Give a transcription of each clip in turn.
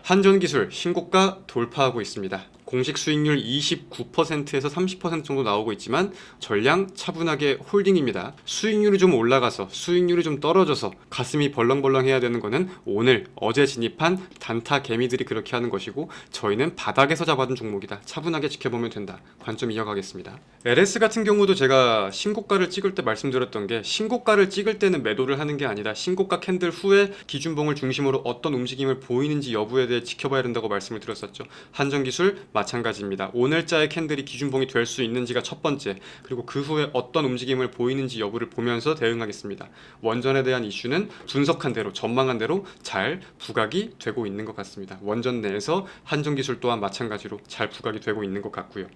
한전기술 신고가 돌파하고 있습니다. 공식 수익률 29%에서 30% 정도 나오고 있지만 전량 차분하게 홀딩입니다. 수익률이 좀 올라가서 수익률이 좀 떨어져서 가슴이 벌렁벌렁 해야 되는 거는 오늘 어제 진입한 단타 개미들이 그렇게 하는 것이고, 저희는 바닥에서 잡아둔 종목이다, 차분하게 지켜보면 된다, 관점 이어가겠습니다. LS 같은 경우도 제가 신고가를 찍을 때 말씀드렸던 게, 신고가를 찍을 때는 매도를 하는 게 아니라 신고가 캔들 후에 기준봉을 중심으로 어떤 움직임을 보이는지 여부에 대해 지켜봐야 된다고 말씀을 드렸었죠. 한전기술 마찬가지입니다. 오늘자의 캔들이 기준봉이 될 수 있는지가 첫 번째, 그리고 그 후에 어떤 움직임을 보이는지 여부를 보면서 대응하겠습니다. 원전에 대한 이슈는 분석한 대로, 전망한 대로 잘 부각이 되고 있는 것 같습니다. 원전 내에서 한전기술 또한 마찬가지로 잘 부각이 되고 있는 것 같고요.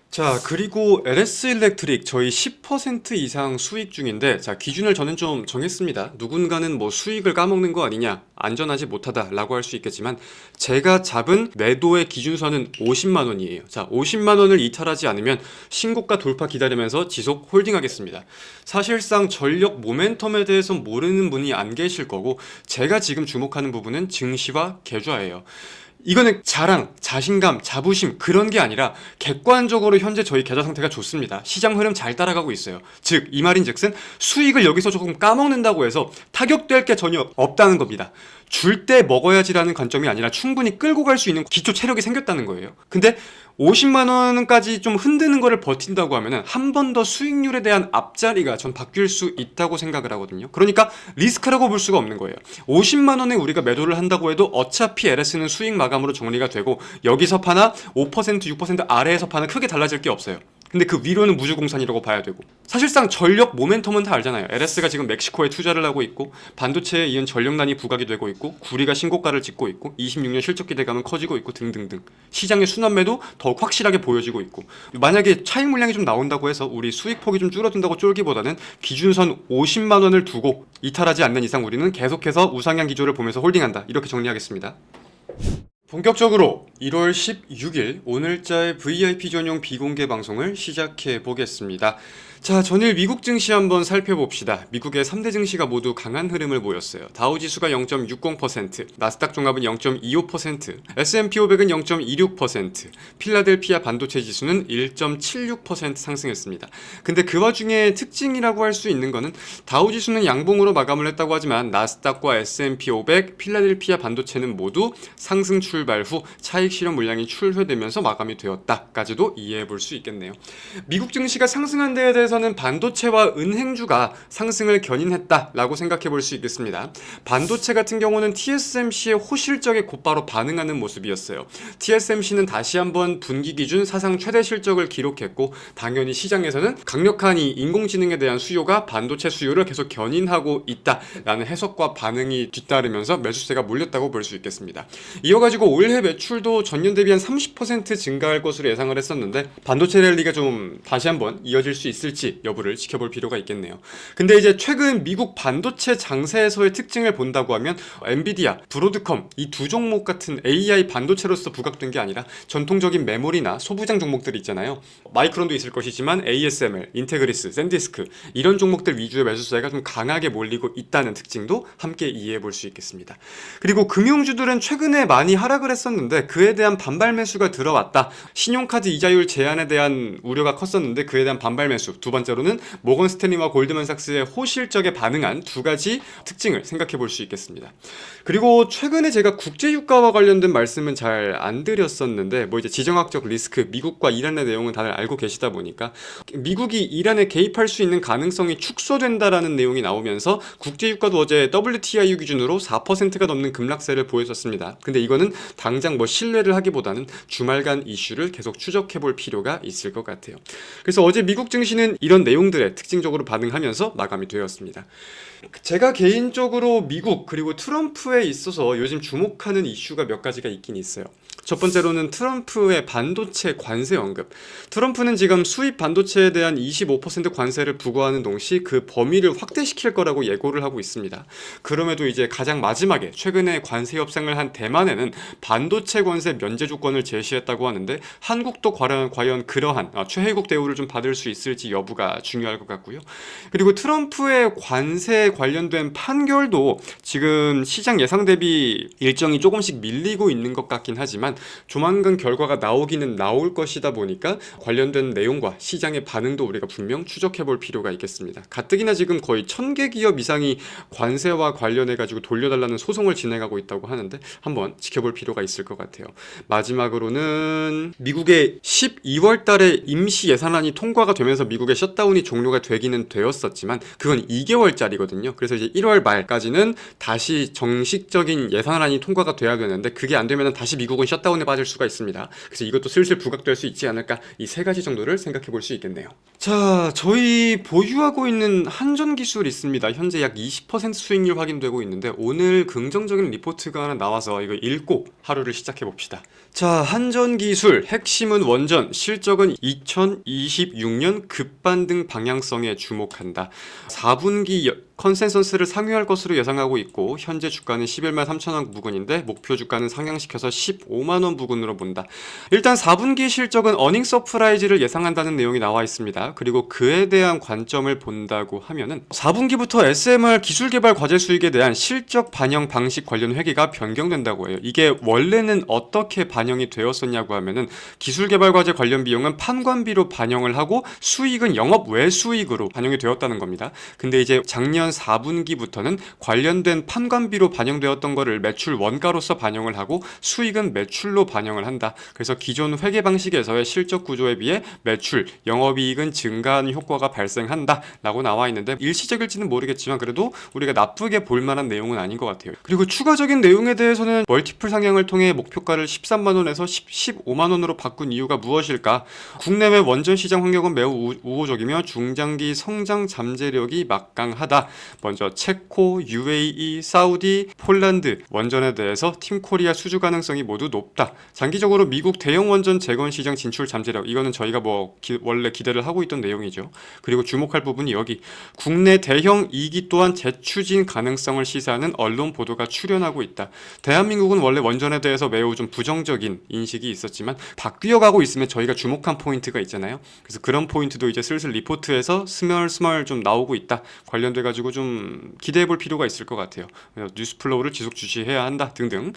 자, 그리고 LS 일렉트릭 저희 10% 이상 수익 중인데, 자, 기준을 저는 좀 정했습니다. 누군가는 뭐 수익을 까먹는 거 아니냐, 안전하지 못하다 라고 할 수 있겠지만, 제가 잡은 매도의 기준선은 50만 원이에요. 자, 50만 원을 이탈하지 않으면 신고가 돌파 기다리면서 지속 홀딩하겠습니다. 사실상 전력 모멘텀에 대해서 모르는 분이 안 계실 거고, 제가 지금 주목하는 부분은 증시와 계좌예요. 이거는 자랑, 자신감, 자부심 그런 게 아니라 객관적으로 현재 저희 계좌 상태가 좋습니다. 시장 흐름 잘 따라가고 있어요. 즉, 이 말인즉슨 수익을 여기서 조금 까먹는다고 해서 타격될 게 전혀 없다는 겁니다. 줄 때 먹어야지라는 관점이 아니라 충분히 끌고 갈 수 있는 기초 체력이 생겼다는 거예요. 근데 50만 원까지 좀 흔드는 거를 버틴다고 하면은 한 번 더 수익률에 대한 앞자리가 전 바뀔 수 있다고 생각을 하거든요. 그러니까 리스크라고 볼 수가 없는 거예요. 50만 원에 우리가 매도를 한다고 해도 어차피 LS는 수익 마감으로 정리가 되고, 여기서 파나 5%, 6% 아래에서 파나 크게 달라질 게 없어요. 근데 그 위로는 무주공산이라고 봐야 되고, 사실상 전력 모멘텀은 다 알잖아요. LS가 지금 멕시코에 투자를 하고 있고, 반도체에 이은 전력난이 부각이 되고 있고, 구리가 신고가를 찍고 있고, 26년 실적 기대감은 커지고 있고 등등등, 시장의 순환매도 더욱 확실하게 보여지고 있고, 만약에 차익 물량이 좀 나온다고 해서 우리 수익폭이 좀 줄어든다고 쫄기보다는 기준선 50만 원을 두고 이탈하지 않는 이상 우리는 계속해서 우상향 기조를 보면서 홀딩한다, 이렇게 정리하겠습니다. 본격적으로 1월 16일 오늘자의 VIP 전용 비공개 방송을 시작해 보겠습니다. 자, 전일 미국 증시 한번 살펴봅시다. 미국의 3대 증시가 모두 강한 흐름을 보였어요. 다우지수가 0.60%, 나스닥 종합은 0.25%, S&P 500은 0.26%, 필라델피아 반도체 지수는 1.76% 상승했습니다. 근데 그 와중에 특징이라고 할 수 있는 거는, 다우지수는 양봉으로 마감을 했다고 하지만 나스닥과 S&P 500, 필라델피아 반도체는 모두 상승 출발 후 차익 실현 물량이 출회되면서 마감이 되었다까지도 이해해 볼 수 있겠네요. 미국 증시가 상승한 데에 대해서는 반도체와 은행주가 상승을 견인했다라고 생각해 볼 수 있겠습니다. 반도체 같은 경우는 TSMC의 호실적에 곧바로 반응하는 모습이었어요. TSMC는 다시 한번 분기 기준 사상 최대 실적을 기록했고, 당연히 시장에서는 강력한 이 인공지능에 대한 수요가 반도체 수요를 계속 견인하고 있다라는 해석과 반응이 뒤따르면서 매수세가 몰렸다고 볼 수 있겠습니다. 이어가지고 올해 매출도 전년 대비 한 30% 증가할 것으로 예상을 했었는데, 반도체 랠리가 좀 다시 한번 이어질 수 있을지 여부를 지켜볼 필요가 있겠네요. 근데 이제 최근 미국 반도체 장세에서의 특징을 본다고 하면, 엔비디아, 브로드컴 이 두 종목 같은 AI 반도체로서 부각된 게 아니라 전통적인 메모리나 소부장 종목들 있잖아요. 마이크론도 있을 것이지만 ASML, 인테그리스, 샌디스크 이런 종목들 위주의 매수세가 좀 강하게 몰리고 있다는 특징도 함께 이해해 볼 수 있겠습니다. 그리고 금융주들은 최근에 많이 하락을 했었는데 그에 대한 반발 매수가 들어왔다. 신용카드 이자율 제한에 대한 우려가 컸었는데 그에 대한 반발 매수. 두 번째로는 모건 스탠리와 골드만삭스의 호실적에 반응한 두 가지 특징을 생각해 볼 수 있겠습니다. 그리고 최근에 제가 국제유가와 관련된 말씀은 잘 안 드렸었는데, 뭐 이제 지정학적 리스크, 미국과 이란의 내용은 다들 알고 계시다 보니까 미국이 이란에 개입할 수 있는 가능성이 축소된다라는 내용이 나오면서 국제유가도 어제 WTI 기준으로 4%가 넘는 급락세를 보였었습니다. 근데 이거는 당장 뭐 신뢰를 하기보다는 주말간 이슈를 계속 추적해 볼 필요가 있을 것 같아요. 그래서 어제 미국 증시는 이런 내용들에 특징적으로 반응하면서 마감이 되었습니다. 제가 개인적으로 미국 그리고 트럼프에 있어서 요즘 주목하는 이슈가 몇 가지가 있긴 있어요. 첫 번째로는 트럼프의 반도체 관세 언급. 트럼프는 지금 수입 반도체에 대한 25% 관세를 부과하는 동시 그 범위를 확대시킬 거라고 예고를 하고 있습니다. 그럼에도 이제 가장 마지막에 최근에 관세 협상을 한 대만에는 반도체 관세 면제 조건을 제시했다고 하는데 한국도 과연 그러한 최혜국 대우를 좀 받을 수 있을지 여부가 중요할 것 같고요. 그리고 트럼프의 관세 관련된 판결도 지금 시장 예상 대비 일정이 조금씩 밀리고 있는 것 같긴 하지만 조만간 결과가 나오기는 나올 것이다 보니까 관련된 내용과 시장의 반응도 우리가 분명 추적해 볼 필요가 있겠습니다. 가뜩이나 지금 거의 1000개 기업 이상이 관세와 관련해 가지고 돌려달라는 소송을 진행하고 있다고 하는데 한번 지켜볼 필요가 있을 것 같아요. 마지막으로는 미국의 12월 달에 임시 예산안이 통과가 되면서 미국의 셧다운이 종료가 되기는 되었었지만 그건 2개월짜리거든요. 그래서 이제 1월 말까지는 다시 정식적인 예산안이 통과가 돼야 되는데 그게 안 되면 다시 미국은 셧다운에 빠질 수가 있습니다. 그래서 이것도 슬슬 부각될 수 있지 않을까, 이 세 가지 정도를 생각해 볼 수 있겠네요. 자, 저희 보유하고 있는 한전기술 있습니다. 현재 약 20% 수익률 확인되고 있는데 오늘 긍정적인 리포트가 하나 나와서 이거 읽고 하루를 시작해 봅시다. 자, 한전기술 핵심은 원전, 실적은 2026년 급반등 방향성에 주목한다. 4분기 컨센서스를 상회할 것으로 예상하고 있고 현재 주가는 11만 3천원 부근인데 목표 주가는 상향시켜서 15만원 부근으로 본다. 일단 4분기 실적은 어닝 서프라이즈를 예상한다는 내용이 나와 있습니다. 그리고 그에 대한 관점을 본다고 하면은 4분기부터 SMR 기술개발 과제 수익에 대한 실적 반영 방식 관련 회계가 변경된다고 해요. 이게 원래는 어떻게 반영이 되었었냐고 하면은 기술개발 과제 관련 비용은 판관비로 반영을 하고 수익은 영업 외수익으로 반영이 되었다는 겁니다. 근데 이제 작년 4분기부터는 관련된 판관비로 반영되었던 거를 매출 원가로서 반영을 하고 수익은 매출로 반영을 한다. 그래서 기존 회계 방식에서의 실적 구조에 비해 매출, 영업이익은 증가하는 효과가 발생한다 라고 나와 있는데 일시적일지는 모르겠지만 그래도 우리가 나쁘게 볼 만한 내용은 아닌 것 같아요. 그리고 추가적인 내용에 대해서는 멀티플 상향을 통해 목표가를 13만원에서 15만원으로 바꾼 이유가 무엇일까? 국내외 원전 시장 환경은 매우 우호적이며 중장기 성장 잠재력이 막강하다. 먼저 체코, UAE, 사우디, 폴란드 원전에 대해서 팀코리아 수주 가능성이 모두 높다. 장기적으로 미국 대형 원전 재건 시장 진출 잠재력, 이거는 저희가 원래 기대를 하고 있던 내용이죠. 그리고 주목할 부분이 여기 국내 대형 2기 또한 재추진 가능성을 시사하는 언론 보도가 출현하고 있다. 대한민국은 원래 원전에 대해서 매우 좀 부정적인 인식이 있었지만 바뀌어가고 있으면 저희가 주목한 포인트가 있잖아요. 그래서 그런 포인트도 이제 슬슬 리포트에서 스멀스멀 좀 나오고 있다. 관련돼 가지고 좀 기대해 볼 필요가 있을 것 같아요. 뉴스 플로우를 지속 주시해야 한다 등등.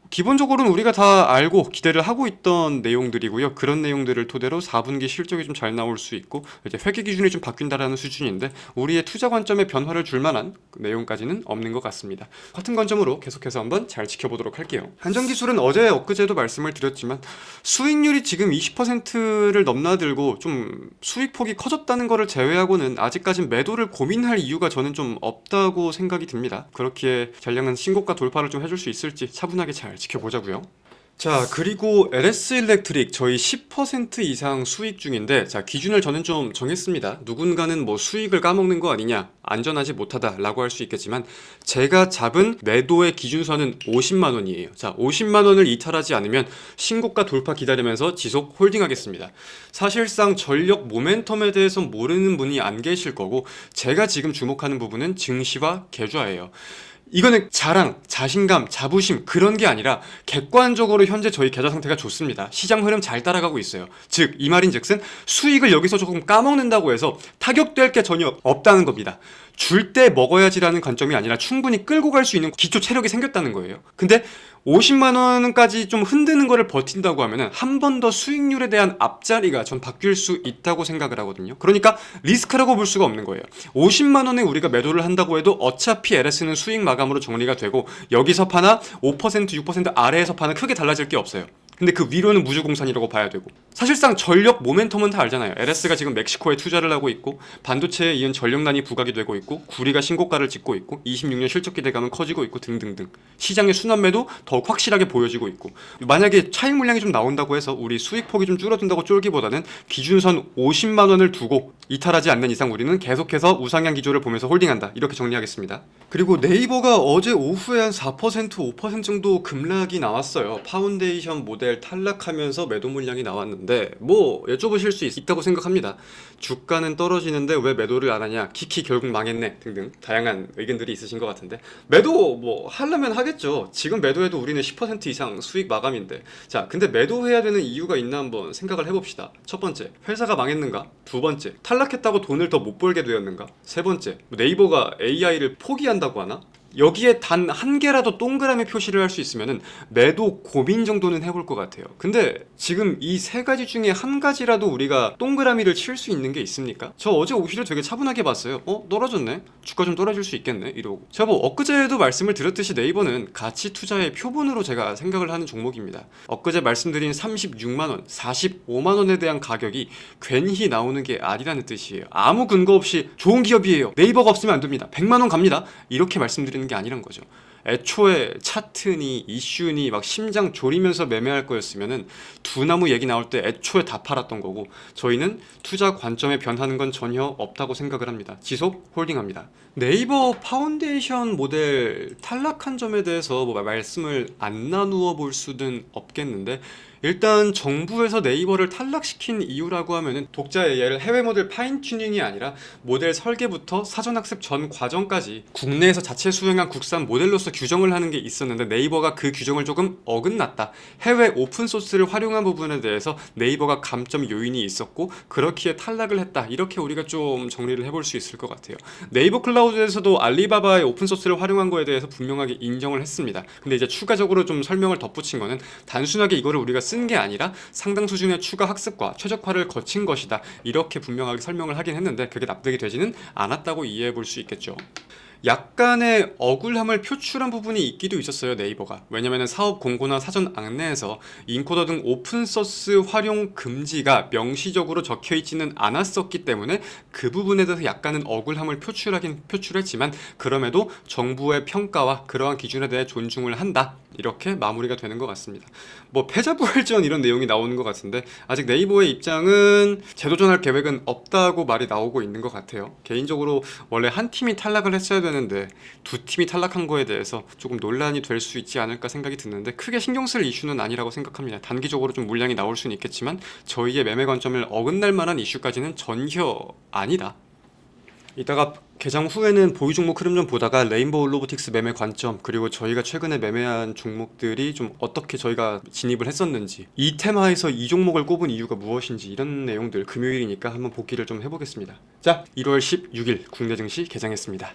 기본적으로는 우리가 다 알고 기대를 하고 있던 내용들이고요. 그런 내용들을 토대로 4분기 실적이 좀 잘 나올 수 있고 이제 회계 기준이 좀 바뀐다라는 수준인데 우리의 투자 관점에 변화를 줄 만한 내용까지는 없는 것 같습니다. 같은 관점으로 계속해서 한번 잘 지켜보도록 할게요. 한전기술은 어제 엊그제도 말씀을 드렸지만 수익률이 지금 20%를 넘나들고 좀 수익폭이 커졌다는 것을 제외하고는 아직까진 매도를 고민할 이유가 저는 좀 없다고 생각이 듭니다. 그렇기에 전량은 신고가 돌파를 좀 해줄 수 있을지 차분하게 잘 지켜보자고요. 자, 그리고 LS 일렉트릭 저희 10% 이상 수익 중인데, 자, 기준을 저는 좀 정했습니다. 누군가는 뭐 수익을 까먹는 거 아니냐, 안전하지 못하다 라고 할 수 있겠지만 제가 잡은 매도의 기준선은 50만원이에요. 자, 50만원을 이탈하지 않으면 신고가 돌파 기다리면서 지속 홀딩하겠습니다. 사실상 전력 모멘텀에 대해서 모르는 분이 안 계실 거고 제가 지금 주목하는 부분은 증시와 계좌예요. 이거는 자랑, 자신감, 자부심 그런 게 아니라 객관적으로 현재 저희 계좌 상태가 좋습니다. 시장 흐름 잘 따라가고 있어요. 즉, 이 말인즉슨 수익을 여기서 조금 까먹는다고 해서 타격될 게 전혀 없다는 겁니다. 줄 때 먹어야지라는 관점이 아니라 충분히 끌고 갈 수 있는 기초 체력이 생겼다는 거예요. 근데 50만 원까지 좀 흔드는 거를 버틴다고 하면은 한 번 더 수익률에 대한 앞자리가 전 바뀔 수 있다고 생각을 하거든요. 그러니까 리스크라고 볼 수가 없는 거예요. 50만 원에 우리가 매도를 한다고 해도 어차피 LS는 수익 마감으로 정리가 되고 여기서 파나 5%, 6% 아래에서 파나 크게 달라질 게 없어요. 근데 그 위로는 무주공산이라고 봐야 되고, 사실상 전력 모멘텀은 다 알잖아요. LS가 지금 멕시코에 투자를 하고 있고 반도체에 이은 전력난이 부각이 되고 있고 구리가 신고가를 찍고 있고 26년 실적 기대감은 커지고 있고 등등등 시장의 순환매도 더욱 확실하게 보여지고 있고, 만약에 차익 물량이 좀 나온다고 해서 우리 수익폭이 좀 줄어든다고 쫄기보다는 기준선 50만 원을 두고 이탈하지 않는 이상 우리는 계속해서 우상향 기조를 보면서 홀딩한다. 이렇게 정리하겠습니다. 그리고 네이버가 어제 오후에 한 4%, 5% 정도 급락이 나왔어요. 파운데이션 모델 탈락하면서 매도 물량이 나왔는데 뭐 여쭤보실 수 있다고 생각합니다. 주가는 떨어지는데 왜 매도를 안 하냐, 키키 결국 망했네 등등 다양한 의견들이 있으신 것 같은데, 매도 뭐 하려면 하겠죠. 지금 매도해도 우리는 10% 이상 수익 마감인데, 자 근데 매도해야 되는 이유가 있나 한번 생각을 해봅시다. 첫 번째, 회사가 망했는가? 두 번째, 탈락했다고 돈을 더 못 벌게 되었는가? 세 번째, 네이버가 AI를 포기한다고 하나? 여기에 단 한 개라도 동그라미 표시를 할 수 있으면은 매도 고민 정도는 해볼 것 같아요. 근데 지금 이 세 가지 중에 한 가지라도 우리가 동그라미를 칠 수 있는 게 있습니까? 저 어제 오히려 되게 차분하게 봤어요. 떨어졌네? 주가 좀 떨어질 수 있겠네? 이러고. 제가 뭐 엊그제도 말씀을 드렸듯이 네이버는 가치 투자의 표본으로 제가 생각을 하는 종목입니다. 엊그제 말씀드린 36만원, 45만원에 대한 가격이 괜히 나오는 게 아니라는 뜻이에요. 아무 근거 없이 좋은 기업이에요, 네이버가 없으면 안 됩니다, 100만원 갑니다, 이렇게 말씀드리는 게 아니란 거죠. 애초에 차트니 이슈니 막 심장 졸이면서 매매할 거였으면은 두나무 얘기 나올 때 애초에 다 팔았던 거고, 저희는 투자 관점에 변하는 건 전혀 없다고 생각을 합니다. 지속 홀딩합니다. 네이버 파운데이션 모델 탈락한 점에 대해서 뭐 말씀을 안 나누어 볼 수는 없겠는데, 일단 정부에서 네이버를 탈락시킨 이유라고 하면은 독자의 얘를 해외 모델 파인 튜닝이 아니라 모델 설계부터 사전 학습 전 과정까지 국내에서 자체 수행한 국산 모델로서 규정을 하는 게 있었는데, 네이버가 그 규정을 조금 어긋났다, 해외 오픈소스를 활용한 부분에 대해서 네이버가 감점 요인이 있었고 그렇기에 탈락을 했다, 이렇게 우리가 좀 정리를 해볼 수 있을 것 같아요. 네이버 클라우드에서도 알리바바의 오픈소스를 활용한 거에 대해서 분명하게 인정을 했습니다. 근데 이제 추가적으로 좀 설명을 덧붙인 거는 단순하게 이거를 우리가 쓴 게 아니라 상당 수준의 추가 학습과 최적화를 거친 것이다, 이렇게 분명하게 설명을 하긴 했는데 그게 납득이 되지는 않았다고 이해해 볼 수 있겠죠. 약간의 억울함을 표출한 부분이 있기도 있었어요, 네이버가. 왜냐면 사업 공고나 사전 안내에서 인코더 등 오픈소스 활용 금지가 명시적으로 적혀있지는 않았었기 때문에 그 부분에 대해서 약간은 억울함을 표출하긴 표출했지만, 그럼에도 정부의 평가와 그러한 기준에 대해 존중을 한다, 이렇게 마무리가 되는 것 같습니다. 뭐 패자부활전 이런 내용이 나오는 것 같은데, 아직 네이버의 입장은 재도전할 계획은 없다고 말이 나오고 있는 것 같아요. 개인적으로 원래 한 팀이 탈락을 했어야 되는데 두 팀이 탈락한 거에 대해서 조금 논란이 될 수 있지 않을까 생각이 드는데, 크게 신경 쓸 이슈는 아니라고 생각합니다. 단기적으로 좀 물량이 나올 수는 있겠지만 저희의 매매 관점을 어긋날 만한 이슈까지는 전혀 아니다. 이따가 개장 후에는 보유 종목 흐름 좀 보다가 레인보우 로보틱스 매매 관점, 그리고 저희가 최근에 매매한 종목들이 좀 어떻게 저희가 진입을 했었는지, 이 테마에서 이 종목을 꼽은 이유가 무엇인지, 이런 내용들 금요일이니까 한번 복기를 좀 해보겠습니다. 자, 1월 16일 국내 증시 개장했습니다.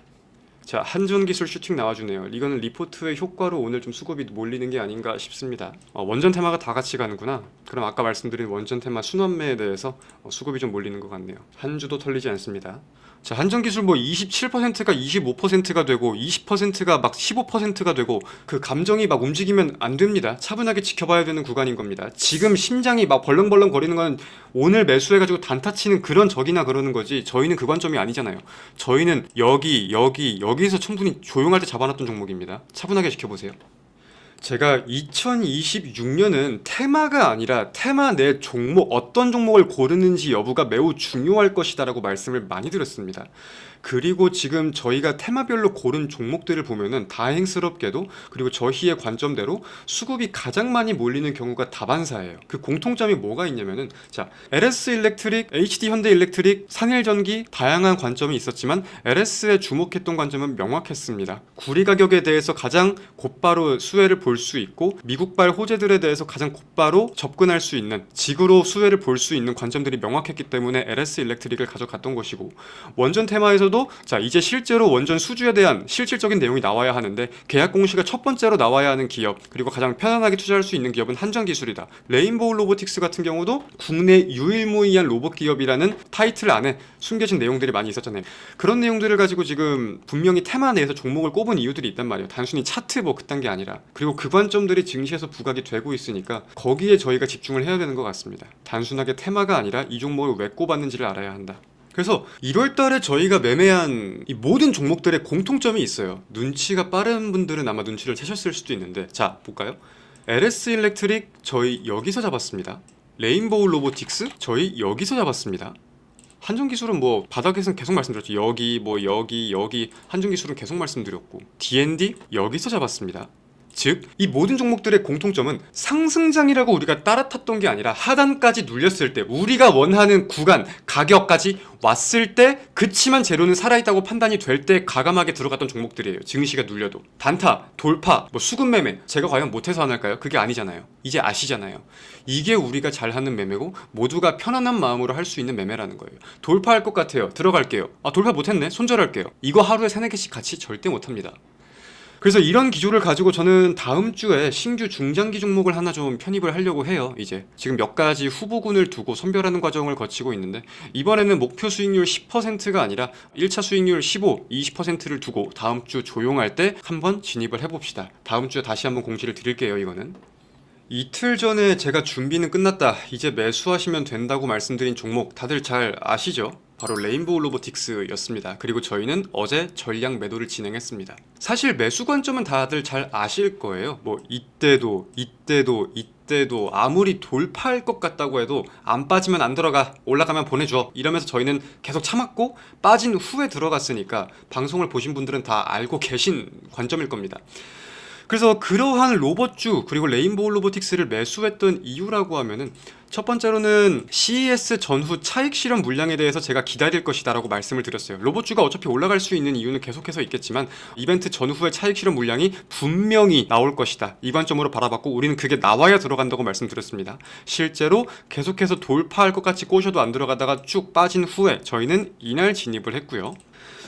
자, 한전기술 슈팅 나와주네요. 이거는 리포트의 효과로 오늘 좀 수급이 몰리는 게 아닌가 싶습니다. 원전 테마가 다 같이 가는구나. 그럼 아까 말씀드린 원전 테마 순환매에 대해서 수급이 좀 몰리는 것 같네요. 한 주도 털리지 않습니다. 자, 한전기술 뭐 27%가 25%가 되고 20%가 막 15%가 되고, 그 감정이 막 움직이면 안 됩니다. 차분하게 지켜봐야 되는 구간인 겁니다. 지금 심장이 막 벌렁벌렁 거리는 건 오늘 매수해가지고 단타 치는 그런 적이나 그러는 거지, 저희는 그 관점이 아니잖아요. 저희는 여기서 충분히 조용할 때 잡아놨던 종목입니다. 차분하게 지켜보세요. 제가 2026년은 테마가 아니라 테마 내 종목, 어떤 종목을 고르는지 여부가 매우 중요할 것이다 라고 말씀을 많이 드렸습니다. 그리고 지금 저희가 테마별로 고른 종목들을 보면은 다행스럽게도, 그리고 저희의 관점대로 수급이 가장 많이 몰리는 경우가 다반사예요. 그 공통점이 뭐가 있냐면은, 자, LS 일렉트릭, HD 현대 일렉트릭, 산일전기, 다양한 관점이 있었지만 LS에 주목했던 관점은 명확했습니다. 구리 가격에 대해서 가장 곧바로 수혜를 볼 수 있고, 미국발 호재들에 대해서 가장 곧바로 접근할 수 있는, 직으로 수혜를 볼 수 있는 관점들이 명확했기 때문에 LS 일렉트릭을 가져갔던 것이고, 원전 테마에서도 자, 이제 실제로 원전 수주에 대한 실질적인 내용이 나와야 하는데, 계약 공시가 첫 번째로 나와야 하는 기업, 그리고 가장 편안하게 투자할 수 있는 기업은 한전기술이다. 레인보우 로보틱스 같은 경우도 국내 유일무이한 로봇 기업이라는 타이틀 안에 숨겨진 내용들이 많이 있었잖아요. 그런 내용들을 가지고 지금 분명히 테마 내에서 종목을 꼽은 이유들이 있단 말이에요. 단순히 차트 뭐 그딴 게 아니라. 그리고 그 관점들이 증시에서 부각이 되고 있으니까 거기에 저희가 집중을 해야 되는 것 같습니다. 단순하게 테마가 아니라 이 종목을 왜 꼽았는지를 알아야 한다. 그래서 1월달에 저희가 매매한 이 모든 종목들의 공통점이 있어요. 눈치가 빠른 분들은 아마 눈치를 채셨을 수도 있는데, 자 볼까요? LS 일렉트릭 저희 여기서 잡았습니다. 레인보우 로보틱스 저희 여기서 잡았습니다. 한전기술은 뭐 바닥에서는 계속 말씀드렸죠. 여기 뭐 여기 한전기술은 계속 말씀드렸고, D&D 여기서 잡았습니다. 즉, 이 모든 종목들의 공통점은 상승장이라고 우리가 따라탔던 게 아니라 하단까지 눌렸을 때, 우리가 원하는 구간, 가격까지 왔을 때, 그치만 재료는 살아있다고 판단이 될 때 과감하게 들어갔던 종목들이에요. 증시가 눌려도. 단타, 돌파, 뭐 수급매매, 제가 과연 못해서 안 할까요? 그게 아니잖아요. 이제 아시잖아요. 이게 우리가 잘하는 매매고 모두가 편안한 마음으로 할 수 있는 매매라는 거예요. 돌파할 것 같아요. 들어갈게요. 아, 돌파 못했네? 손절할게요. 이거 하루에 3-4개씩 같이 절대 못합니다. 그래서 이런 기조를 가지고 저는 다음 주에 신규 중장기 종목을 하나 좀 편입을 하려고 해요. 이제 지금 몇 가지 후보군을 두고 선별하는 과정을 거치고 있는데, 이번에는 목표 수익률 10%가 아니라 1차 수익률 15, 20%를 두고 다음 주 조용할 때 한번 진입을 해봅시다. 다음 주에 다시 한번 공지를 드릴게요. 이거는 이틀 전에 제가 준비는 끝났다, 이제 매수하시면 된다고 말씀드린 종목 다들 잘 아시죠? 바로 레인보우 로보틱스였습니다. 그리고 저희는 어제 전량 매도를 진행했습니다. 사실 매수 관점은 다들 잘 아실 거예요. 뭐 이때도 아무리 돌파할 것 같다고 해도 안 빠지면 안 들어가, 올라가면 보내줘, 이러면서 저희는 계속 참았고, 빠진 후에 들어갔으니까 방송을 보신 분들은 다 알고 계신 관점일 겁니다. 그래서 그러한 로봇주 그리고 레인보우 로보틱스를 매수했던 이유라고 하면은, 첫 번째로는 CES 전후 차익 실현 물량에 대해서 제가 기다릴 것이다 라고 말씀을 드렸어요. 로봇주가 어차피 올라갈 수 있는 이유는 계속해서 있겠지만 이벤트 전후의 차익 실현 물량이 분명히 나올 것이다, 이 관점으로 바라봤고, 우리는 그게 나와야 들어간다고 말씀드렸습니다. 실제로 계속해서 돌파할 것 같이 꼬셔도 안 들어가다가 쭉 빠진 후에 저희는 이날 진입을 했고요.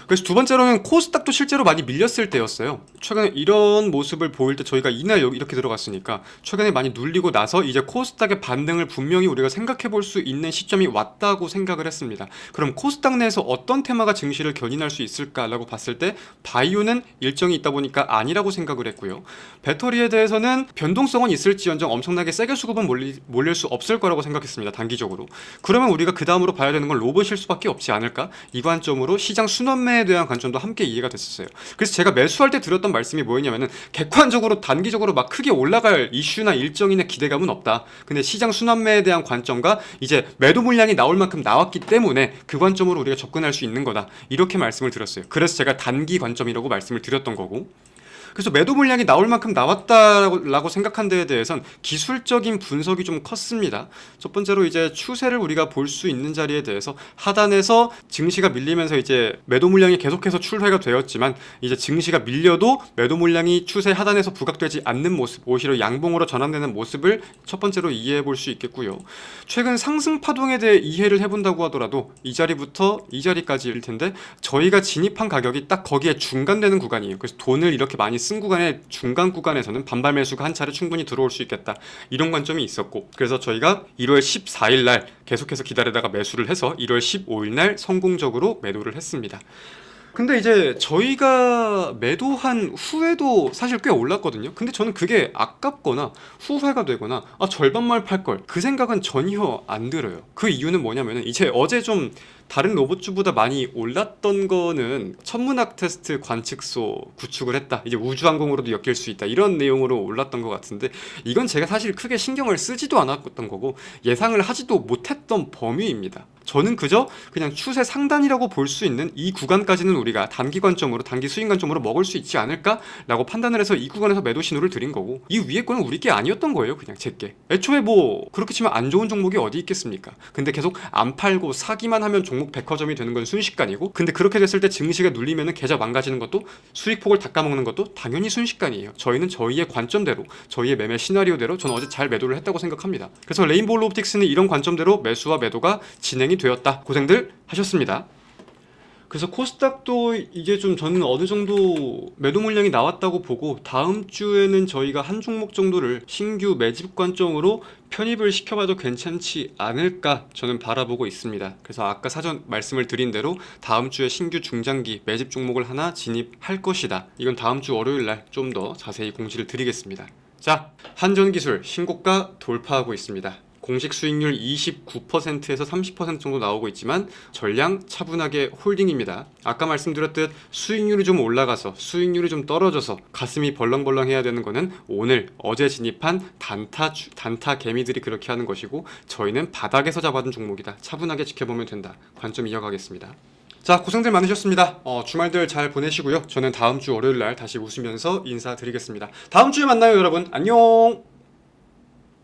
그래서 두 번째로는 코스닥도 실제로 많이 밀렸을 때였어요. 최근에 이런 모습을 보일 때 저희가 이날 이렇게 들어갔으니까 최근에 많이 눌리고 나서 이제 코스닥의 반등을 분명히 우리가 생각해 볼 수 있는 시점이 왔다고 생각을 했습니다. 그럼 코스닥 내에서 어떤 테마가 증시를 견인할 수 있을까라고 봤을 때 바이오는 일정이 있다 보니까 아니라고 생각을 했고요. 배터리에 대해서는 변동성은 있을지언정 엄청나게 세게 수급은 몰릴 수 없을 거라고 생각했습니다. 단기적으로. 그러면 우리가 그 다음으로 봐야 되는 건 로봇일 수밖에 없지 않을까? 이 관점으로 시장 순환매에 대한 관점도 함께 이해가 됐었어요. 그래서 제가 매수할 때 드렸던 말씀이 뭐였냐면은, 객관적으로 단기적으로 막 크게 올라갈 이슈나 일정이나 기대감은 없다. 근데 시장 순환매에 대한 관점과 이제 매도 물량이 나올 만큼 나왔기 때문에 그 관점으로 우리가 접근할 수 있는 거다, 이렇게 말씀을 드렸어요. 그래서 제가 단기 관점이라고 말씀을 드렸던 거고, 그래서 매도 물량이 나올 만큼 나왔다라고 생각한 데에 대해선 기술적인 분석이 좀 컸습니다. 첫 번째로 이제 추세를 우리가 볼 수 있는 자리에 대해서 하단에서 증시가 밀리면서 이제 매도 물량이 계속해서 출회가 되었지만, 이제 증시가 밀려도 매도 물량이 추세 하단에서 부각되지 않는 모습, 오히려 양봉으로 전환되는 모습을 첫 번째로 이해해 볼 수 있겠고요. 최근 상승 파동에 대해 이해를 해본다고 하더라도 이 자리부터 이 자리까지일 텐데, 저희가 진입한 가격이 딱 거기에 중간되는 구간이에요. 그래서 돈을 이렇게 많이 쓴 구간의 중간 구간에서는 반발 매수가 한 차례 충분히 들어올 수 있겠다, 이런 관점이 있었고, 그래서 저희가 1월 14일 날 계속해서 기다리다가 매수를 해서 1월 15일 날 성공적으로 매도를 했습니다. 근데 이제 저희가 매도한 후에도 사실 꽤 올랐거든요. 근데 저는 그게 아깝거나 후회가 되거나 절반말 팔걸, 그 생각은 전혀 안 들어요. 그 이유는 뭐냐면은, 이제 어제 좀 다른 로봇주보다 많이 올랐던 거는 천문학 테스트 관측소 구축을 했다, 이제 우주항공으로도 엮일 수 있다, 이런 내용으로 올랐던 것 같은데, 이건 제가 사실 크게 신경을 쓰지도 않았던 거고 예상을 하지도 못했던 범위입니다. 저는 그냥 추세 상단이라고 볼 수 있는 이 구간까지는 우리가 단기 관점으로, 단기 수익 관점으로 먹을 수 있지 않을까라고 판단을 해서 이 구간에서 매도 신호를 드린 거고, 이 위에 거는 우리 게 아니었던 거예요. 그냥 제게. 애초에 뭐 그렇게 치면 안 좋은 종목이 어디 있겠습니까? 근데 계속 안 팔고 사기만 하면 종목 백화점이 되는 건 순식간이고, 근데 그렇게 됐을 때 증시가 눌리면은 계좌 망가지는 것도, 수익폭을 닦아먹는 것도 당연히 순식간이에요. 저희는 저희의 관점대로, 저희의 매매 시나리오대로 저는 어제 잘 매도를 했다고 생각합니다. 그래서 레인보우 로보틱스는 이런 관점대로 매수와 매도가 진행이 되었다. 고생들 하셨습니다. 그래서 코스닥도 이제 좀 저는 어느 정도 매도 물량이 나왔다고 보고, 다음 주에는 저희가 한 종목 정도를 신규 매집 관점으로 편입을 시켜봐도 괜찮지 않을까 저는 바라보고 있습니다. 그래서 아까 사전 말씀을 드린 대로 다음 주에 신규 중장기 매집 종목을 하나 진입할 것이다. 이건 다음 주 월요일 날 좀 더 자세히 공지를 드리겠습니다. 자, 한전기술 신고가 돌파하고 있습니다. 공식 수익률 29%에서 30% 정도 나오고 있지만 전량 차분하게 홀딩입니다. 아까 말씀드렸듯 수익률이 좀 올라가서 수익률이 좀 떨어져서 가슴이 벌렁벌렁 해야 되는 거는 오늘 어제 진입한 단타 개미들이 그렇게 하는 것이고, 저희는 바닥에서 잡아둔 종목이다. 차분하게 지켜보면 된다. 관점 이어가겠습니다. 자, 고생들 많으셨습니다. 주말들 잘 보내시고요. 저는 다음 주 월요일 날 다시 웃으면서 인사드리겠습니다. 다음 주에 만나요, 여러분. 안녕.